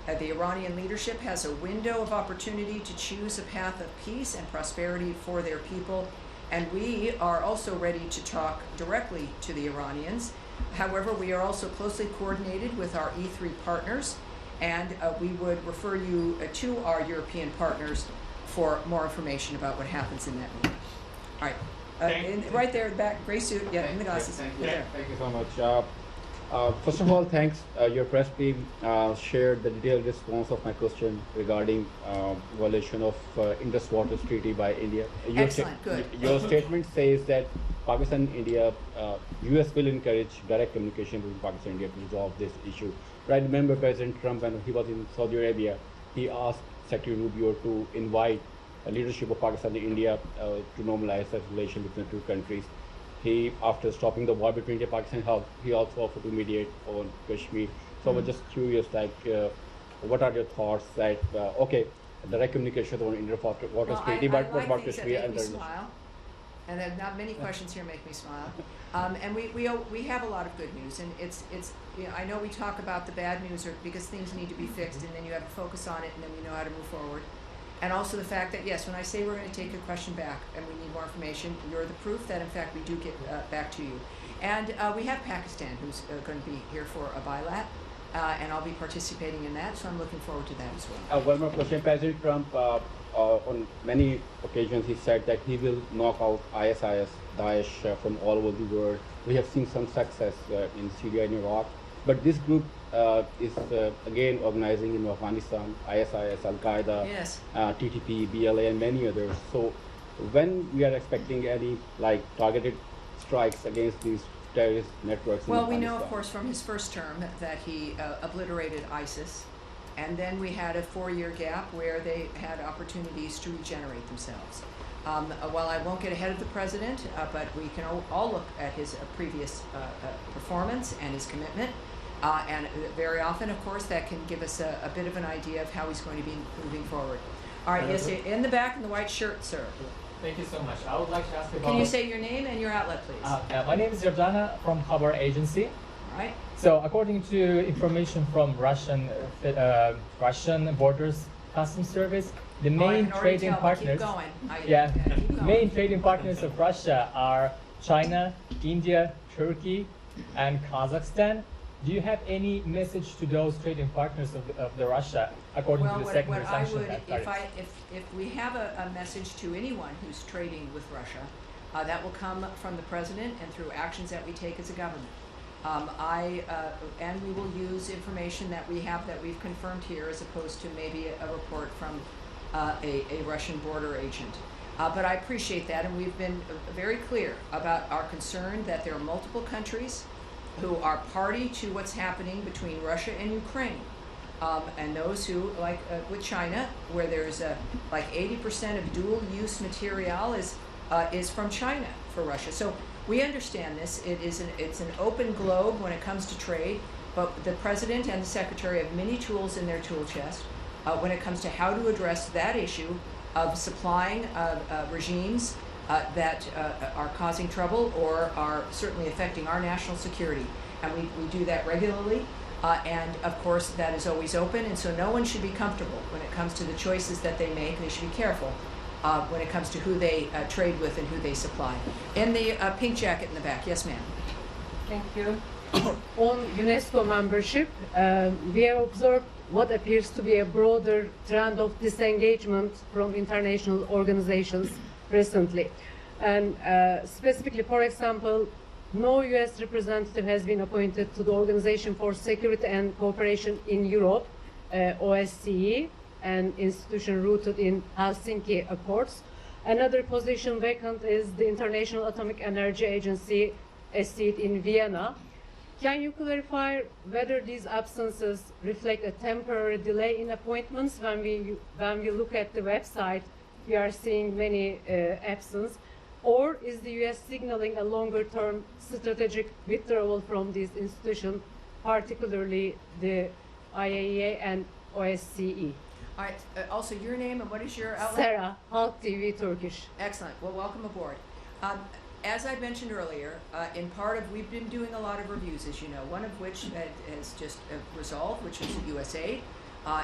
The Iranian leadership has a window of opportunity to choose a path of peace and prosperity for their people, and we are also ready to talk directly to the Iranians. However, we are also closely coordinated with our E3 partners, and we would refer you to our European partners for more information about what happens in that meeting. All right, right there, back, gray suit, yeah, in the glasses. Thank You're you. there. Thank you so much. First of all, thanks. Your press team shared the detailed response of my question regarding violation of Indus Waters Treaty by India. Excellent, good. Your statement says that Pakistan and India, US will encourage direct communication between Pakistan and India to resolve this issue. But I remember President Trump, when he was in Saudi Arabia, he asked Secretary Rubio to invite the leadership of Pakistan and India to normalize the relation between the two countries. He, after stopping the war between India and Pakistan, he also offered to mediate on Kashmir. So I was just curious, what are your thoughts that, okay, direct communication on India Waters Treaty, but what about Kashmir and the smile. And then not many questions here make me smile. And we have a lot of good news, and it's I know we talk about the bad news because things need to be fixed, and then you have to focus on it, and then you know how to move forward. And also the fact that, yes, when I say we're going to take your question back and we need more information, you're the proof that, in fact, we do get back to you. And we have Pakistan, who's going to be here for a bilat, and I'll be participating in that, so I'm looking forward to that as well. One more question. President Trump, on many occasions, he said that he will knock out ISIS, Daesh from all over the world. We have seen some success in Syria and Iraq, but this group is again organizing in Afghanistan, ISIS, Al-Qaeda, yes. TTP, BLA, and many others. So when we are expecting any targeted strikes against these terrorist networks in Well, we Afghanistan? know, of course, from his first term that he obliterated ISIS, and then we had a 4-year gap where they had opportunities to regenerate themselves. While I won't get ahead of the president, but we can all look at his previous performance and his commitment. And very often, of course, that can give us a bit of an idea of how he's going to be moving forward. All right, yes, in the back in the white shirt, sir. Thank you so much. I would like to ask about... Can you say your name and your outlet, please? My name is Yordana from Khabar Agency. All right. So according to information from Russian Borders Customs Service, the main trading partners... main trading partners of Russia are China, India, Turkey, and Kazakhstan. Do you have any message to those trading partners of the Russia, according to the second sanction? If we have a message to anyone who's trading with Russia, that will come from the president and through actions that we take as a government. And we will use information that we have that we've confirmed here, as opposed to maybe a report from a Russian border agent. But I appreciate that, and we've been very clear about our concern that there are multiple countries who are party to what's happening between Russia and Ukraine. And those who, like with China, where there's like 80% of dual-use material is from China for Russia. So we understand this. It's an open globe when it comes to trade, but the president and the secretary have many tools in their tool chest when it comes to how to address that issue of supplying regimes that are causing trouble or are certainly affecting our national security. And we do that regularly. And of course, that is always open. And so no one should be comfortable when it comes to the choices that they make. They should be careful when it comes to who they trade with and who they supply. In the pink jacket in the back. Yes, ma'am. Thank you. On UNESCO membership, we have observed what appears to be a broader trend of disengagement from international organizations recently. And specifically, for example, no US representative has been appointed to the Organization for Security and Cooperation in Europe, OSCE, an institution rooted in Helsinki Accords. Another position vacant is the International Atomic Energy Agency, a seat in Vienna. Can you clarify whether these absences reflect a temporary delay in appointments? When we look at the website, we are seeing many absences. Or is the U.S. signaling a longer-term strategic withdrawal from these institutions, particularly the IAEA and OSCE? All right, also your name and what is your outlet? Sarah, Halk TV Turkish. Excellent. Well, welcome aboard. As I mentioned earlier, we've been doing a lot of reviews, as you know, one of which has just resolved, which is USAID,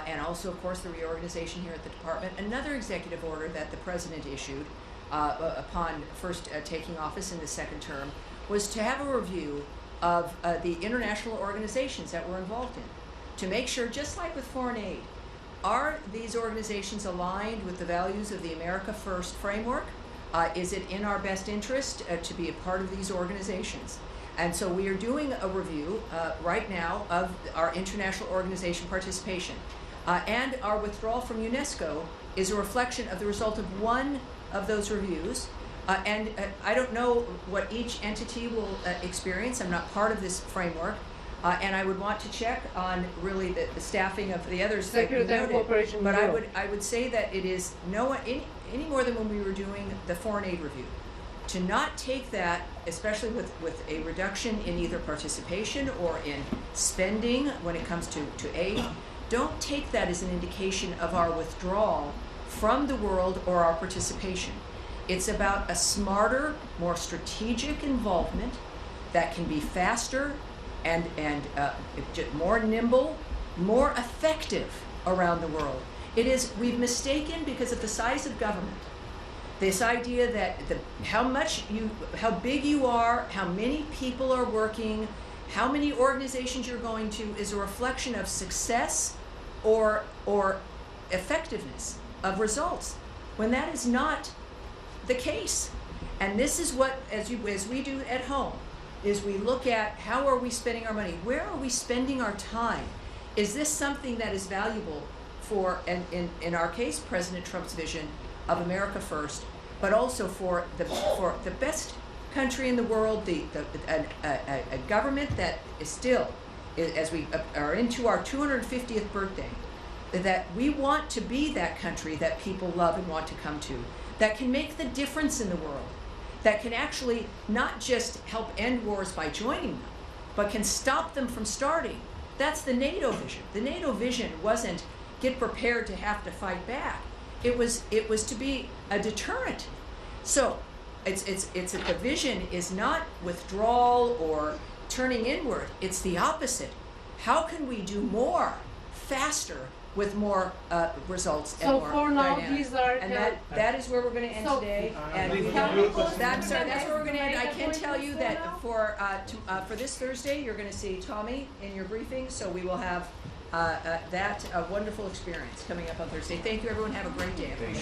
and also, of course, the reorganization here at the department. Another executive order that the president issued upon first taking office in the second term was to have a review of the international organizations that we're involved in, to make sure, just like with foreign aid, are these organizations aligned with the values of the America First framework? Is it in our best interest to be a part of these organizations? And so we are doing a review right now of our international organization participation. And our withdrawal from UNESCO is a reflection of the result of one of those reviews. And I don't know what each entity will experience. I'm not part of this framework. And I would want to check on really the staffing of the others that you noted. But I would say that it is any more than when we were doing the foreign aid review. To not take that, especially with a reduction in either participation or in spending when it comes to aid, don't take that as an indication of our withdrawal from the world or our participation. It's about a smarter, more strategic involvement that can be faster and more nimble, more effective around the world. We've mistaken, because of the size of government, this idea that how big you are, how many people are working, how many organizations you're going to is a reflection of success or effectiveness of results, when that is not the case. And this is what, as we do at home, is we look at how are we spending our money? Where are we spending our time? Is this something that is valuable for, and in our case, President Trump's vision of America First, but also for the best country in the world, a government that is still, as we are into our 250th birthday, that we want to be that country that people love and want to come to, that can make the difference in the world, that can actually not just help end wars by joining them, but can stop them from starting. That's the NATO vision. The NATO vision wasn't get prepared to have to fight back. It was to be a deterrent. So the vision is not withdrawal or turning inward. It's the opposite. How can we do more, faster, with more results and more for now, dynamic? these are and that is where we're going to end today. And that's where we're going to end. I can tell you that for this Thursday, you're going to see Tommy in your briefing. So we will have that wonderful experience coming up on Thursday. Thank you, everyone. Have a great day.